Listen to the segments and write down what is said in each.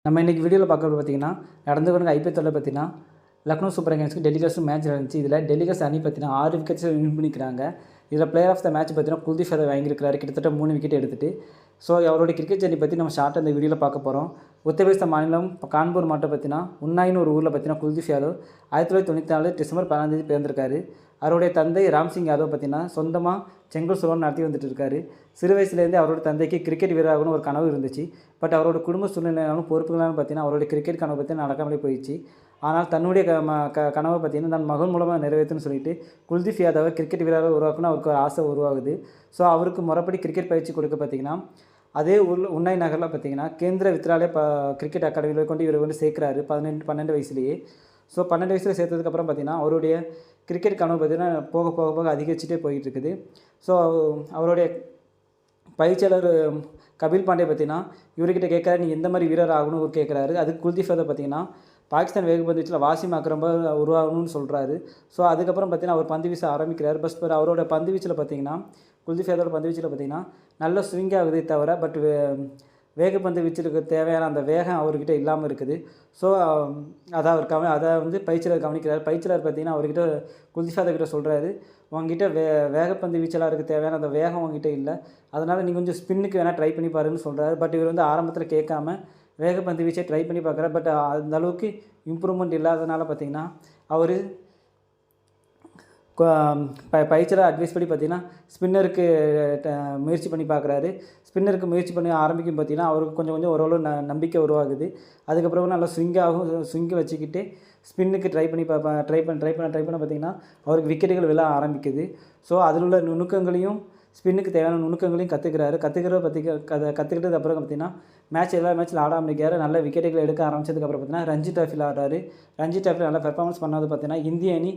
நம்ம இன்றைக்கி வீடியோவில் பார்க்குறது பார்த்திங்கன்னா நடந்து கொண்டு ஐபிஎல் தொடரில் பார்த்திங்கன்னா லக்னோ சூப்பர் கிங்ஸ்க்கு டெல்லிகர்ஸும் மேட்ச் நடந்துச்சு. இதில் டெல்லிகர்ஸ் அணி பார்த்திங்கன்னா 6 விக்கெட்ஸ் வின் பண்ணிக்கிறாங்க. இதில் பிளேயர் ஆஃப் த மேட்ச் பார்த்திங்கன்னா குல்தீப் யாதவ் வாங்கியிருக்கிறாரு, கிட்டத்தட்ட 3 விக்கெட் எடுத்துகிட்டு. ஸோ அவருடைய கிரிக்கெட் ஜர்னி பற்றி நம்ம ஷார்ட்டாக இந்த வீடியோவில் பார்க்க போகிறோம். உத்தரப்பிரதேச மாநிலம் கான்பூர் மாவட்டம் பார்த்திங்கன்னா உன்னாயின்னு ஒரு ஊரில் பார்த்திங்கன்னா குல்தீப் யாதவ் 1994 டிசம்பர் 14 பிறந்திருக்காரு. அவருடைய தந்தை ராம்சிங் யாதவ் பார்த்திங்கன்னா சொந்தமாக செங்கல் சூழல் நடத்தி வந்துட்டு இருக்காரு. சிறு வயசுலேருந்தே அவரோட தந்தைக்கு கிரிக்கெட் வீரராகணும் ஒரு கனவு இருந்துச்சு. பட் அவரோட குடும்ப சூழ்நிலையாலும் பொறுப்புகளாலும் பார்த்திங்கன்னா அவருடைய கிரிக்கெட் கனவு பற்றி நடக்காமலே போயிடுச்சு. ஆனால் தன்னுடைய கனவை பார்த்திங்கன்னா தன் மகன் மூலமாக நிறைவேற்றுன்னு சொல்லிட்டு குல்தீப் யாதவை கிரிக்கெட் வீரராக உருவாக்கணும் அவருக்கு ஒரு ஆசை உருவாகுது. ஸோ அவருக்கு முறைப்படி கிரிக்கெட் பயிற்சி கொடுக்க பார்த்திங்கன்னா அதே ஊரில் உன்னாய் நகரில் பார்த்திங்கன்னா கேந்திர வித்யாலயா கிரிக்கெட் அகாடமியில் கொண்டு இவர் வந்து சேர்க்குறாரு 12 வயசுலேயே. ஸோ 12 வயசில் சேர்த்ததுக்கப்புறம் பார்த்திங்கன்னா அவருடைய கிரிக்கெட் கனவு பார்த்திங்கன்னா போக போக போக அதிகரிச்சுட்டே போயிட்டு இருக்குது. ஸோ அவருடைய பயிற்சியாளர் கபில் பாண்டே பார்த்திங்கன்னா இவர்கிட்ட கேட்குறாரு, நீ எந்த மாதிரி வீரர் ஆகணும்னு கேட்குறாரு. அதுக்கு குல்தீப் யாதவ் பார்த்திங்கன்னா பாகிஸ்தான் வேகப்பந்து வீச்சில் வாசிம் அக்ரம் உருவாகணும்னு சொல்கிறாரு. ஸோ அதுக்கப்புறம் பார்த்திங்கன்னா அவர் பந்து வீச ஆரம்பிக்கிறார். பட் அவரோட பந்து வீச்சில் பார்த்திங்கன்னா குல்தீப் யாதவோட பந்து வீச்சில் பார்த்திங்கன்னா நல்ல ஸ்விங் ஆகுதே தவிர பட் வேகப்பந்து வீச்சிற்கு தேவையான அந்த வேகம் அவர்கிட்ட இல்லாமல் இருக்குது. ஸோ அதை வந்து பயிற்சியாளர் கவனிக்கிறார். பயிற்சியாளர் பார்த்திங்கன்னா அவர்கிட்ட குல்தீப் யாதவ் கிட்ட சொல்கிறாரு, உங்ககிட்ட வேகப்பந்து வீச்சலாருக்கு தேவையான அந்த வேகம் உங்ககிட்ட இல்லை, அதனால் நீங்கள் கொஞ்சம் ஸ்பின்னுக்கு வேணால் ட்ரை பண்ணி பாருன்னு சொல்கிறாரு. பட் இவர் வந்து ஆரம்பத்தில் கேட்காம வேகப்பந்து வீச்சை ட்ரை பண்ணி பார்க்குறாரு. பட் அந்த அளவுக்கு இம்ப்ரூவ்மெண்ட் இல்லாதனால பார்த்திங்கன்னா அவர் பயிற்சியாளர் அட்வைஸ் படி பார்த்திங்கன்னா ஸ்பின்னருக்கு முயற்சி பண்ணி பார்க்குறாரு. ஸ்பின்னருக்கு முயற்சி பண்ணி ஆரம்பிக்கும் பார்த்திங்கன்னா அவருக்கு கொஞ்சம் கொஞ்சம் ஓரளவு நம்பிக்கை உருவாகுது. அதுக்கப்புறம் நல்லா ஸ்விங்கை வச்சுக்கிட்டு ஸ்பின்னுக்கு ட்ரை பண்ண பார்த்திங்கன்னா அவருக்கு விக்கெட்டுகள் விழ ஆரம்பிக்குது. ஸோ அதில் உள்ள நுணுக்கங்களையும் ஸ்பின்னுக்கு தேவையான நுணுக்கங்களையும் கற்றுக்கிட்டது அப்புறம் பார்த்திங்கன்னா எல்லா மேட்ச்சில் ஆடாமல் இருக்காரு. நல்ல விக்கெட்டுகளை எடுக்க ஆரம்பித்ததுக்கப்புறம் பார்த்திங்கன்னா ரஞ்சி ட்ராஃபியில் ஆடுறாரு. ரஞ்சி ட்ராஃபியில் நல்லா பெர்ஃபார்மன்ஸ் பண்ணாது பார்த்திங்கன்னா இந்திய அணி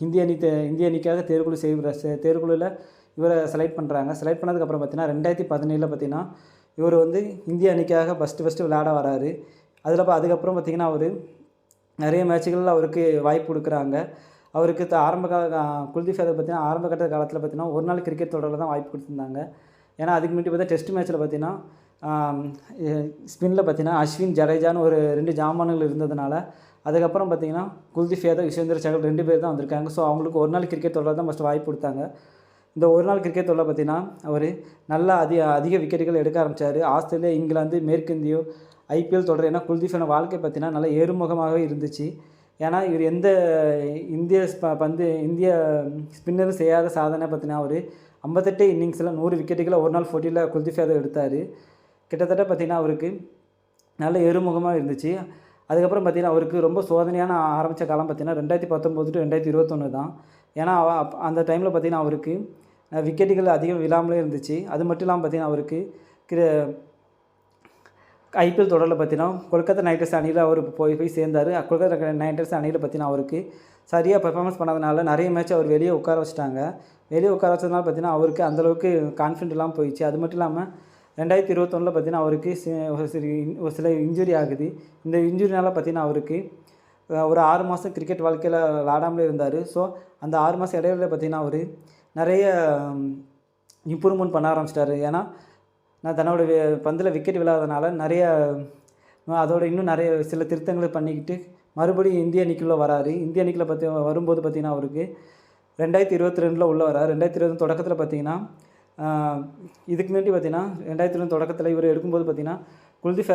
இந்திய அணிக்காக தேர்வுக்குழுவில் இவரை செலக்ட் பண்ணுறாங்க. செலக்ட் பண்ணதுக்கப்புறம் பார்த்திங்கன்னா 2017 பார்த்திங்கன்னா இவர் வந்து இந்திய அணிக்காக ஃபஸ்ட்டு விளையாட வராரு. அதுக்கப்புறம் பார்த்திங்கன்னா அவர் நிறைய மேட்சுகளில் அவருக்கு வாய்ப்பு கொடுக்குறாங்க. அவருக்கு குல்தீப் யாதவ் பார்த்திங்கன்னா ஆரம்ப கட்ட காலத்தில் பார்த்திங்கன்னா ஒரு நாள் கிரிக்கெட் தொடரில் தான் வாய்ப்பு கொடுத்துருந்தாங்க. ஏன்னா அதுக்கு முன்னாடி பார்த்தா டெஸ்ட் மேட்ச்சில் பார்த்திங்கன்னா ஸ்பின்னில் பார்த்திங்கன்னா அஸ்வின் ஜடேஜான்னு ஒரு 2 ஜாமான்கள் இருந்ததுனால அதுக்கப்புறம் பார்த்திங்கன்னா குல்தீப் யாதவ் யுஸ்வேந்திர சகல் 2 பேர் தான் வந்திருக்காங்க. ஸோ அவங்களுக்கு ஒரு நாள் கிரிக்கெட் தொடரில் தான் ஃபஸ்ட்டு வாய்ப்பு கொடுத்தாங்க. இந்த ஒரு நாள் கிரிக்கெட் தொடரில் பார்த்திங்கன்னா அவர் நல்லா அதிக விக்கெட்டுகள் எடுக்க ஆரம்பித்தார். ஆஸ்திரேலியா, இங்கிலாந்து, மேற்கிந்தியோ ஐபிஎல் தொடர் ஏன்னா குல்தீப் யாதவ் வாழ்க்கை பார்த்திங்கன்னா நல்லா ஏறுமுகமாகவே இருந்துச்சு. ஏன்னா இவர் எந்த இந்திய ஸ்பின்னரும் செய்யாத சாதனை பார்த்திங்கன்னா அவர் 58 இன்னிங்ஸில் 100 விக்கெட்டுகளை ஒரு நாள் போட்டியில் குல்தீப் யாதவ் எடுத்தார். கிட்டத்தட்ட பார்த்திங்கன்னா அவருக்கு நல்ல ஏறுமுகமாக இருந்துச்சு. அதுக்கப்புறம் பார்த்திங்கன்னா அவருக்கு ரொம்ப சோதனையான ஆரம்பித்த காலம் பார்த்திங்கன்னா 2019 to 2021 தான். ஏன்னா அந்த டைமில் பார்த்திங்கன்னா அவருக்கு விக்கெட்டுகள் அதிகம் விழாமலே இருந்துச்சு. அது மட்டும் இல்லாமல் பார்த்திங்கன்னா அவருக்கு ஐபிஎல் தொடரில் பார்த்திங்கன்னா கொல்கத்தா நைட் ரைடர்ஸ் அணியில் அவர் போய் சேர்ந்தார். கொல்கத்தா நைட் ரைடர்ஸ் அணியில் பார்த்திங்கன்னா அவருக்கு சரியாக பெர்ஃபார்மன்ஸ் பண்ணாதனால நிறைய மேட்ச் அவர் வெளியே உட்கார வச்சிட்டாங்க. வெளியே உட்கார வச்சதுனால பார்த்திங்கன்னா அவருக்கு அந்தளவுக்கு கான்ஃபிடென்ட் இல்லாமல் போயிடுச்சு. அது மட்டும் இல்லாமல் 2021 பார்த்திங்கன்னா அவருக்கு ஒரு சில இன்ஜுரி ஆகுது. இந்த இன்ஜுரினால் பார்த்திங்கன்னா அவருக்கு ஒரு 6 மாதம் கிரிக்கெட் வாழ்க்கையில் விளாடாமலே இருந்தார். ஸோ அந்த 6 மாதம் இடையில பார்த்திங்கன்னா அவர் நிறைய இம்ப்ரூவ்மெண்ட் பண்ண ஆரம்பிச்சிட்டாரு. ஏன்னா தன்னோட பந்தில் விக்கெட் விழாதனால அதோட இன்னும் நிறைய சில திருத்தங்களை பண்ணிக்கிட்டு மறுபடியும் இந்திய அணிக்குள்ளே வராரு. இந்திய அணிக்குள்ளே வரும்போது பார்த்திங்கன்னா அவருக்கு 2022 உள்ளே வராரு. 2020 தொடக்கத்தில் பார்த்திங்கன்னா இதுக்கு முன்னாடி பார்த்திங்கன்னா 2020 தொடக்கத்தில் இவர் எடுக்கும்போது பார்த்திங்கன்னா குல்தீப்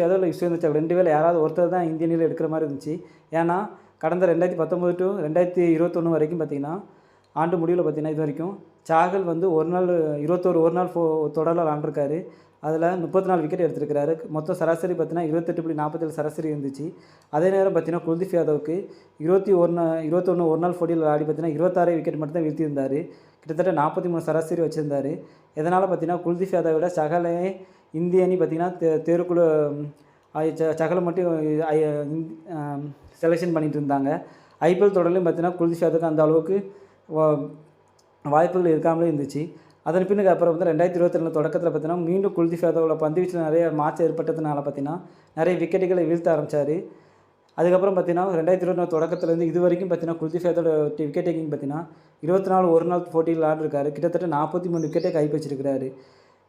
யாதவ் இல்லை யுஸ்வேந்திர சகல் 2 பேர் யாராவது ஒருத்தர் தான் இந்திய அணியில் எடுக்கிற மாதிரி இருந்துச்சு. ஏன்னா கடந்த 2019 to 2021 வரைக்கும் பார்த்திங்கன்னா ஆண்டு முடிவில் பார்த்திங்கன்னா இது வரைக்கும் சாகல் வந்து 21 நாள் தொடரில் விளாண்டுருக்காரு. அதில் 34 விக்கெட் எடுத்திருக்கிறாரு. மொத்தம் சராசரி பார்த்திங்கன்னா 28.47 சராசரி இருந்துச்சு. அதே நேரம் பார்த்திங்கன்னா குல்தீப் யாதவுக்கு 21 ஒரு நாள் போட்டியில் ஆடி பார்த்திங்கன்னா 26 விக்கெட் மட்டும் தான் வீழ்த்தியிருந்தார். கிட்டத்தட்ட 43 சராசரி வச்சுருந்தார். இதனால் பார்த்திங்கன்னா குல்தீப் யாதவை விட சகலே இந்திய அணி பார்த்திங்கன்னா தேர்வுக்குழு சகலை மட்டும் செலெக்ஷன் பண்ணிகிட்டு இருந்தாங்க. ஐபிஎல் தொடர்லையும் பார்த்திங்கன்னா குல்தீப் யாதவுக்கு அந்த அளவுக்கு வாய்ப்புகள் இருக்காமலே இருந்துச்சு. அதன் பின்னுக்கு அப்புறம் வந்து 2022 தொடக்கத்தில் பார்த்திங்கன்னா மீண்டும் குல்தீப் யாதவோட பந்து வீச்சில் நிறைய மாற்றம் ஏற்பட்டதுனால பார்த்திங்கன்னா நிறைய விக்கெட்டுகளை வீழ்த்த ஆரம்பித்தார். அதுக்கப்புறம் பார்த்திங்கன்னா 2021 தொடக்கத்துலேருந்து இது வரைக்கும் பார்த்திங்கன்னா குல்தீப் யாதவோட விக்கெட் டேக்கிங் பார்த்திங்கன்னா 24 ஒரு நாள் போட்டியில் ஆடிருக்காரு. கிட்டத்தட்ட 43 விக்கெட்டை கைப்பற்றிருக்கிறாரு.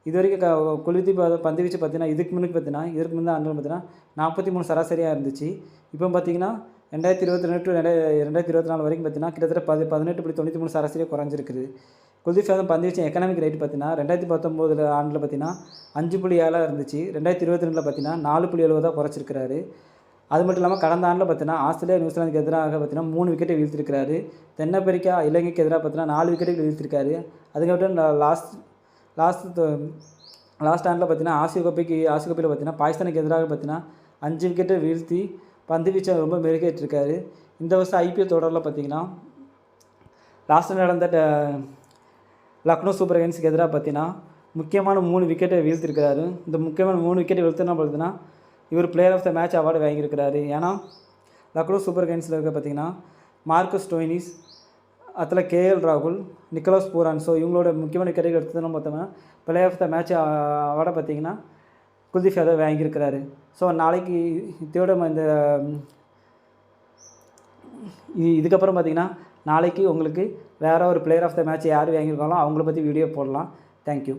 இது வரைக்கும் குல்தீப் பந்து வீச்சு பார்த்தீங்கன்னா இதற்கு முன்னே ஆண்டு பார்த்தீங்கன்னா 43 சராசரியாக இருந்துச்சு. இப்போ பார்த்தீங்கன்னா 2022 டு 2024 வரைக்கும் பார்த்தீங்கன்னா கிட்டத்தட்ட 18.93 சராசரியாக குறைஞ்சிருக்குது. குல்தீப் யாதவ் பந்து வீச்சு எக்கனாமிக் ரேட் பார்த்தீங்கன்னா 2019 ஆண்டில் பார்த்தீங்கன்னா 5.7 இருந்துச்சு. 2022 பார்த்தீங்கன்னா 4.70 குறைச்சிருக்கிறாரு. அது மட்டும் இல்லாமல் கடந்த ஆண்டில் பார்த்தீங்கன்னா ஆஸ்திரேலியா நியூசிலாந்துக்கு எதிராக பார்த்தீங்கன்னா 3 விக்கெட்டை வீழ்த்திருக்கிறாரு. தென்னாப்பிரிக்கா இலங்கைக்கு எதிராக பார்த்தீங்கன்னா 4 விக்கெட்டுகள் வீழ்த்திருக்காரு. அதுக்கப்புறம் லாஸ்ட் ஆண்டில் பார்த்தீங்கன்னா ஆசிய கோப்பையில் பார்த்தீங்கன்னா பாகிஸ்தானுக்கு எதிராக பார்த்தீங்கன்னா 5 விக்கெட்டை வீழ்த்தி பந்து வீச்சை ரொம்ப மெருகேற்றிருக்காரு. இந்த வருஷம் ஐபிஎல் தொடரில் பார்த்தீங்கன்னா லாஸ்ட்டில் நடந்த லக்னோ சூப்பர் கிங்ஸ்க்கு எதிராக பார்த்தீங்கன்னா முக்கியமான 3 விக்கெட்டை வீழ்த்திருக்கிறாரு. இந்த முக்கியமான 3 விக்கெட்டை வீழ்த்தினா பார்த்தீங்கன்னா இவர் player of the match award வாங்கியிருக்கிறாரு. ஏன்னா லக்னோ சூப்பர் கிங்ஸில் இருக்க பார்த்தீங்கன்னா மார்க்கஸ் ஸ்டோய்னிஸ், அதில் கேஎல் ராகுல், நிக்கோலஸ் பூரான், ஸோ இவங்களோட முக்கியமான விக்கெட்டுகள் எடுத்ததுன்னு பார்த்தோம்னா பிளேயர் ஆஃப் த மேட்ச் அவார்டை பார்த்தீங்கன்னா குல்தீப் யாதவ் வாங்கியிருக்கிறாரு. ஸோ நாளைக்கு இதோட இதுக்கப்புறம் பார்த்தீங்கன்னா நாளைக்கு உங்களுக்கு வேறு ஒரு பிளேயர் ஆஃப் த மேட்ச் யார் வாங்கியிருக்காங்களோ அவங்கள பற்றி வீடியோ போடலாம். தேங்க்யூ.